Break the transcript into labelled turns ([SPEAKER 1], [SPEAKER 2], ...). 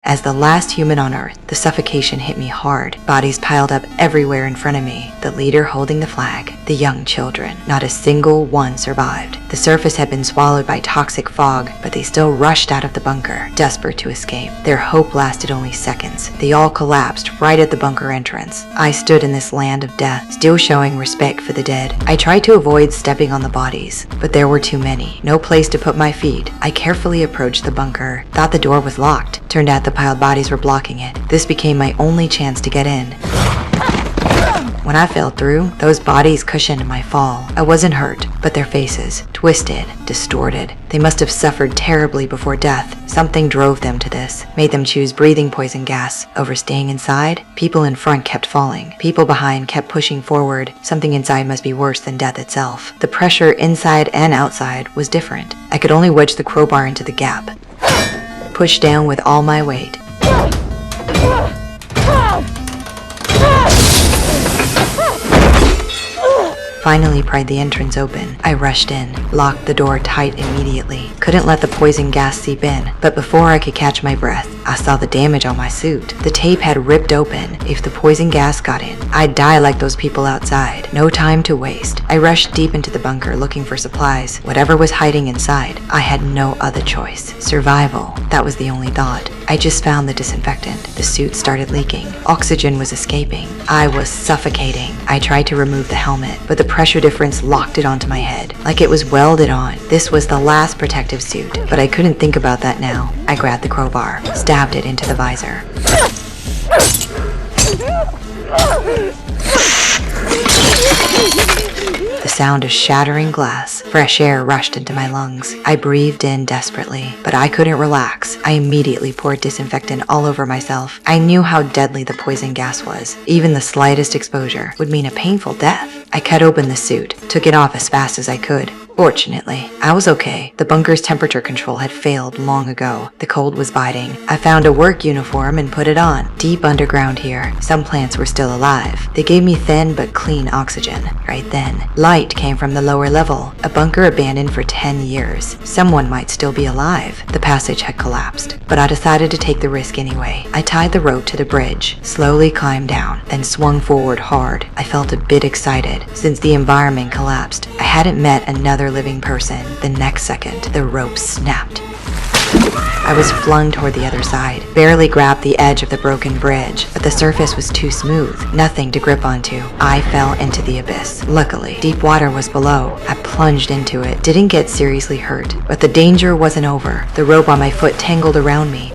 [SPEAKER 1] As the last human on Earth, the suffocation hit me hard. Bodies piled up everywhere in front of me, the leader holding the flag, the young children. Not a single one survived. The surface had been swallowed by toxic fog, but they still rushed out of the bunker, desperate to escape. Their hope lasted only seconds. They all collapsed right at the bunker entrance. I stood in this land of death, still showing respect for the dead. I tried to avoid stepping on the bodies, but there were too many. No place to put my feet. I carefully approached the bunker, thought the door was locked. Turned out the piled bodies were blocking it. This became my only chance to get in. When I fell through, those bodies cushioned my fall. I wasn't hurt, but their faces, twisted, distorted. They must have suffered terribly before death. Something drove them to this, made them choose breathing poison gas over staying inside. People in front kept falling. People behind kept pushing forward. Something inside must be worse than death itself. The pressure inside and outside was different. I could only wedge the crowbar into the gap. Push down with all my weight. Finally pried the entrance open. I rushed in, locked the door tight immediately. Couldn't let the poison gas seep in, but before I could catch my breath, I saw the damage on my suit. The tape had ripped open. If the poison gas got in, I'd die like those people outside. No time to waste. I rushed deep into the bunker looking for supplies. Whatever was hiding inside, I had no other choice. Survival, that was the only thought. I just found the disinfectant. The suit started leaking. Oxygen was escaping. I was suffocating. I tried to remove the helmet, but the pressure difference locked it onto my head, like it was welded on. This was the last protective suit, but I couldn't think about that now. I grabbed the crowbar, stabbed it into the visor. The sound of shattering glass. Fresh air rushed into my lungs. I breathed in desperately, but I couldn't relax. I immediately poured disinfectant all over myself. I knew how deadly the poison gas was. Even the slightest exposure would mean a painful death. I cut open the suit, took it off as fast as I could. Fortunately, I was okay. The bunker's temperature control had failed long ago. The cold was biting. I found a work uniform and put it on. Deep underground here, some plants were still alive. They gave me thin but clean oxygen. Right then, light came from the lower level. A bunker abandoned for 10 years. Someone might still be alive. The passage had collapsed, but I decided to take the risk anyway. I tied the rope to the bridge, slowly climbed down, then swung forward hard. I felt a bit excited. Since the environment collapsed, I hadn't met another living person. The next second, the rope snapped. I was flung toward the other side, barely grabbed the edge of the broken bridge, but the surface was too smooth, nothing to grip onto. I fell into the abyss. Luckily, deep water was below. I plunged into it, didn't get seriously hurt, but the danger wasn't over. The rope on my foot tangled around me.